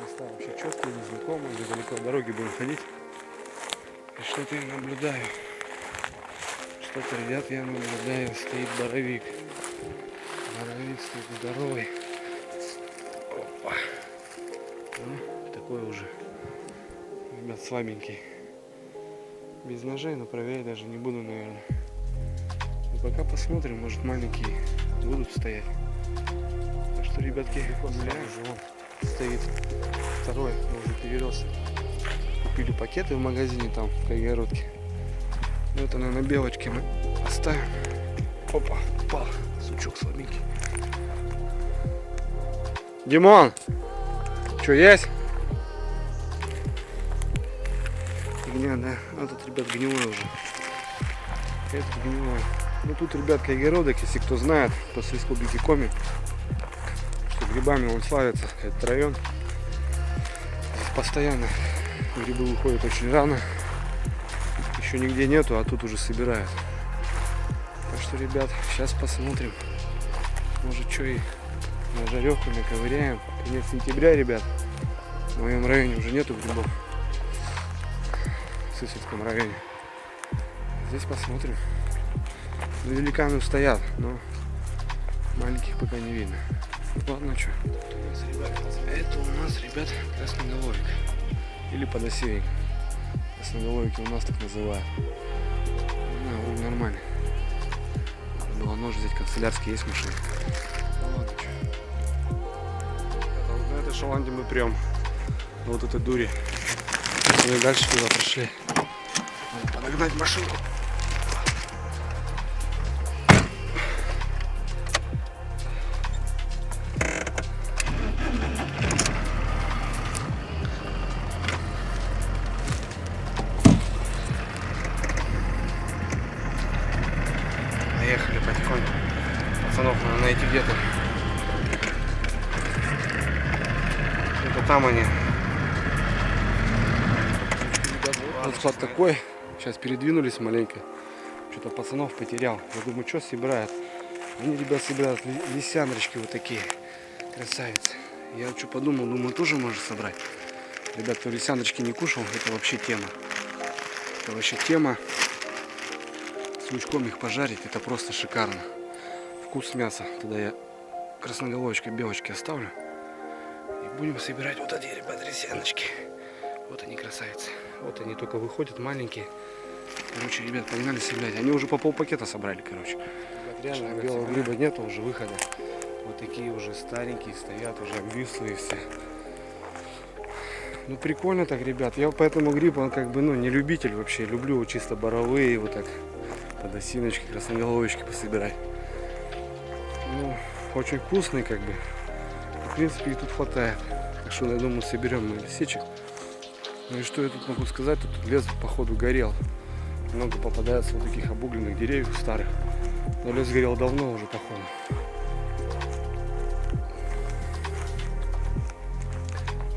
Места вообще четкие, незнакомые, недалеко от дороги будем ходить. И что-то я наблюдаю. Что-то, ребят, я наблюдаю, стоит боровик. Боровик стоит здоровый. Опа. Ну, такой уже, ребят, слабенький. Без ножей, но проверять даже не буду, наверное. Но пока посмотрим, может маленькие будут стоять. Так что, ребятки, гуляем. Вон стоит второй, мы уже перерос. Купили пакеты в магазине там, в Кайгородке. Ну это, наверное, белочки мы оставим. Опа, упал, сучок слабенький. Димон, что есть? Фигня, да? А тут, ребят, гнилой уже. Это гнилой. Ну тут, ребят, Кайгородок, если кто знает, кто с республики Коми, что грибами он славится, этот район. Здесь постоянно грибы выходят очень рано. Еще нигде нету, а тут уже собирают. Так что, ребят, сейчас посмотрим. Может, что и на жареху наковыряем. Конец сентября, ребят. В моем районе уже нету грибов. В Сысольском районе. Здесь посмотрим. Великаны стоят, но маленьких пока не видно. Ладно, что. Это у нас, ребят, красноголовик. Или подосевик. Красноголовики у нас так называют. Да, он нормальный. Надо было нож взять, канцелярский есть в машине. Ну ладно, что. Вот на этой шаланде мы прям вот этой дури. Мы дальше туда прошли. Надо подогнать машинку. Поехали потихоньку. Пацанов надо найти где-то. Это там они. Вот склад такой. Сейчас передвинулись маленько. Что-то пацанов потерял. Я думаю, что собирают. Они, ребят, собирают лисяндрочки вот такие. Красавицы. Я что подумал, думаю, тоже можно собрать. Ребят, кто лисяндрочки не кушал, это вообще тема. Это вообще тема. С лучком их пожарить, это просто шикарно. Вкус мяса. Тогда я красноголовочкой белочки оставлю. И будем собирать вот эти, ребят, лисяночки. Вот они, красавицы. Вот они только выходят, маленькие. Короче, ребят, погнали собирать. Они уже по полпакета собрали, короче. Ребят, реально белого гриба нету уже выхода. Вот такие уже старенькие стоят, уже обвислые все. Ну прикольно так, ребят. Я поэтому гриб, он как бы, ну, не любитель вообще. Люблю чисто боровые, вот так. Подосиночки, красноголовочки пособирать. Ну, очень вкусный, как бы. В принципе, их тут хватает. Так что, я думаю, соберем мы лисичек. Ну и что я тут могу сказать? Тут лес, походу, горел. Много попадается вот таких обугленных деревьев старых. Но лес горел давно уже, походу.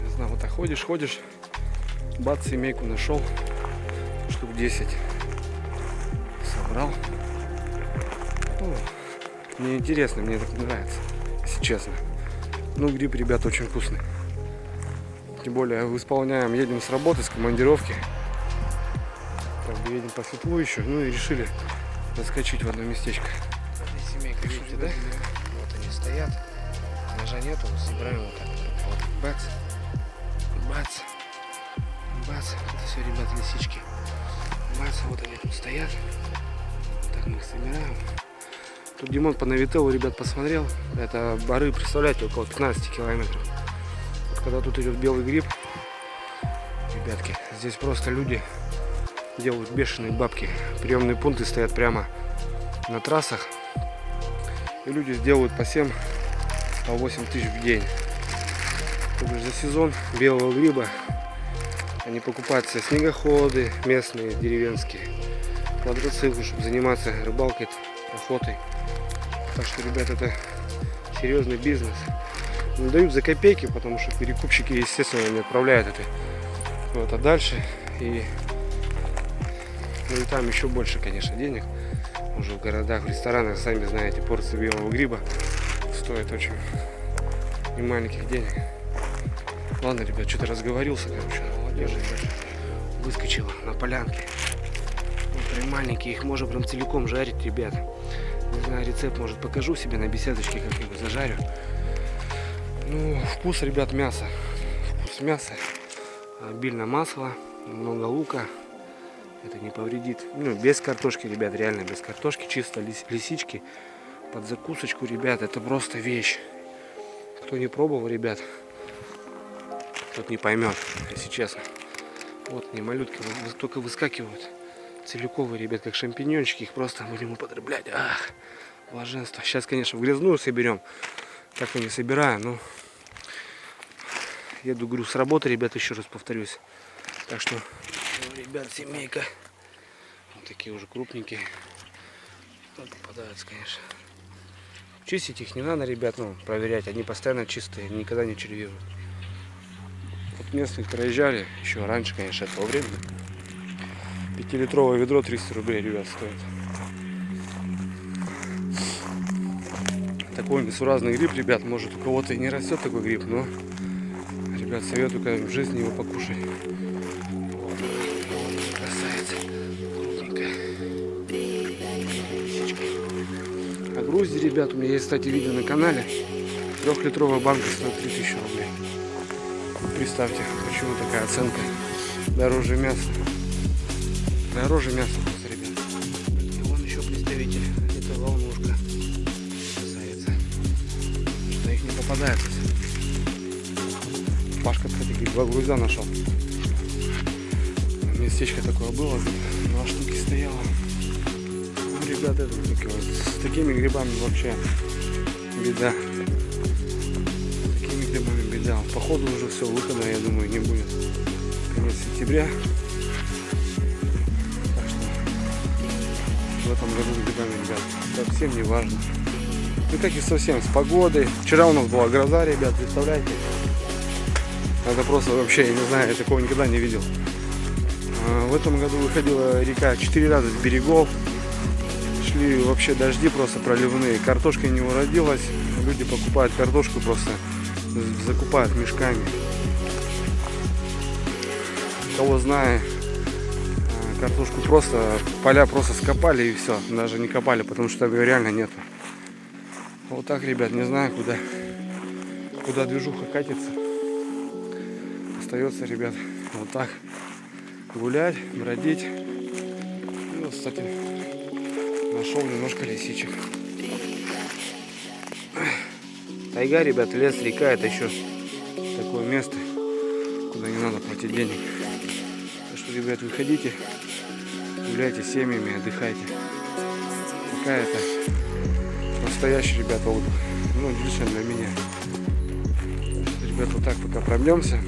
Не знаю, вот так ходишь, бац, семейку нашел. Штук 10. Собрал. Ну, мне интересно, мне так не нравится, если честно. Ну, гриб, ребят, очень вкусный. Тем более исполняем, едем с работы, с командировки. Как бы едем по светлу еще. Ну и решили заскочить в одно местечко. Семейка, видите, да? Вот они стоят. Ножа нету, собираем вот так. Вот. Бац. Бац. Бац. Это все, ребят, лисички. Бац, вот они тут стоят. Так мы их собираем. Тут Димон по Навителу, ребят, посмотрел. Это бары, представляете, около 15 километров. Вот когда тут идет белый гриб, ребятки, здесь просто люди делают бешеные бабки. Приемные пункты стоят прямо на трассах. И люди делают по 7, по 8 тысяч в день. То есть за сезон белого гриба они покупают все снегоходы местные, деревенские, квадроциклы, чтобы заниматься рыбалкой, охотой. Так что, ребят, это серьезный бизнес. Не дают за копейки, потому что перекупщики, естественно, не отправляют это вот, а дальше. И, ну, и там еще больше, конечно, денег. Уже в городах, в ресторанах, сами знаете, порция белого гриба стоит очень немаленьких денег. Ладно, ребят, что-то разговорился, короче. Молодежь выскочила на полянке. Вот прям маленькие, их можно прям целиком жарить, ребят. Не знаю, рецепт, может, покажу себе на беседочке, как я его зажарю. Ну, вкус, ребят, мяса. Вкус мяса. Обильно масла, много лука. Это не повредит. Ну, без картошки, ребят, реально без картошки. Чисто лисички. Под закусочку, ребят, это просто вещь. Кто не пробовал, ребят, тот не поймет, если честно. Вот они, малютки, только выскакивают. Целиковые, ребят, как шампиньончики. Их просто будем употреблять. Ах, блаженство. Сейчас, конечно, в грязную соберем. Так и не собираю, но еду, говорю, с работы, ребят, еще раз повторюсь. Так что, ребят, семейка. Вот такие уже крупненькие. Вот попадаются, конечно. Чистить их не надо, ребят, ну, проверять. Они постоянно чистые, никогда не червивают. Вот местных проезжали, еще раньше, конечно, этого времени. 5-литровое ведро 300 рублей, ребят, стоит. Такой несуразный гриб, ребят, может, у кого-то и не растет такой гриб, но, ребят, советую когда-нибудь в жизни его покушать. Вот, красавица, крупненькая. А грузди, ребят, у меня есть, кстати, видео на канале. 3-литровая банка стоит 3000 рублей. Представьте, почему такая оценка. Дороже мяса. Дороже мяса просто, ребят. И вон еще представитель. Это волнушка. Красавица. Что их не попадается. Пашка, кстати, говорит, 2 груза нашел. Местечко такое было, 2 штуки стояло. Ну, ребята, это вот, с такими грибами вообще беда. С такими грибами беда. Походу уже все, выхода, я думаю, не будет. Конец сентября. В этом году с грибами, ребят, совсем не важно. Ну как и совсем, с погодой. Вчера у нас была гроза, ребят, представляете? Это просто вообще, я не знаю, я такого никогда не видел. В этом году выходила река 4 раза с берегов. Шли вообще дожди просто проливные. Картошка не уродилась. Люди покупают картошку, просто закупают мешками. Кого знаю, картошку просто, поля просто скопали и все. Даже не копали, потому что ее реально нету. Вот так, ребят, не знаю, куда движуха катится. Остается, ребят, вот так гулять, бродить. И вот, кстати, нашел немножко лисичек. Тайга, ребят, лес, река, это еще такое место, куда не надо платить денег. Так что, ребят, выходите, гуляйте с семьями, отдыхайте. Какая это настоящий, ребят, отдых. Ну, лично для меня. Ребят, вот так пока пробьемся.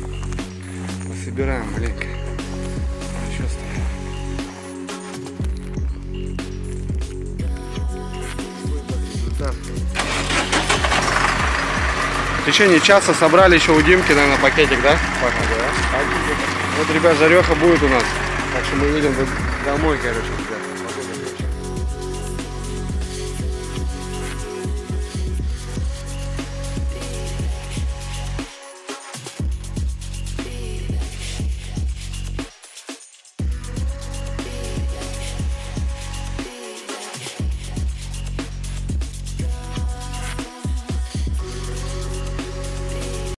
Пособираем маленько. Еще стоит. В течение часа собрали еще у Димки, наверное, пакетик, да? Вот, ребят, жареха будет у нас. Так что мы едем домой, короче.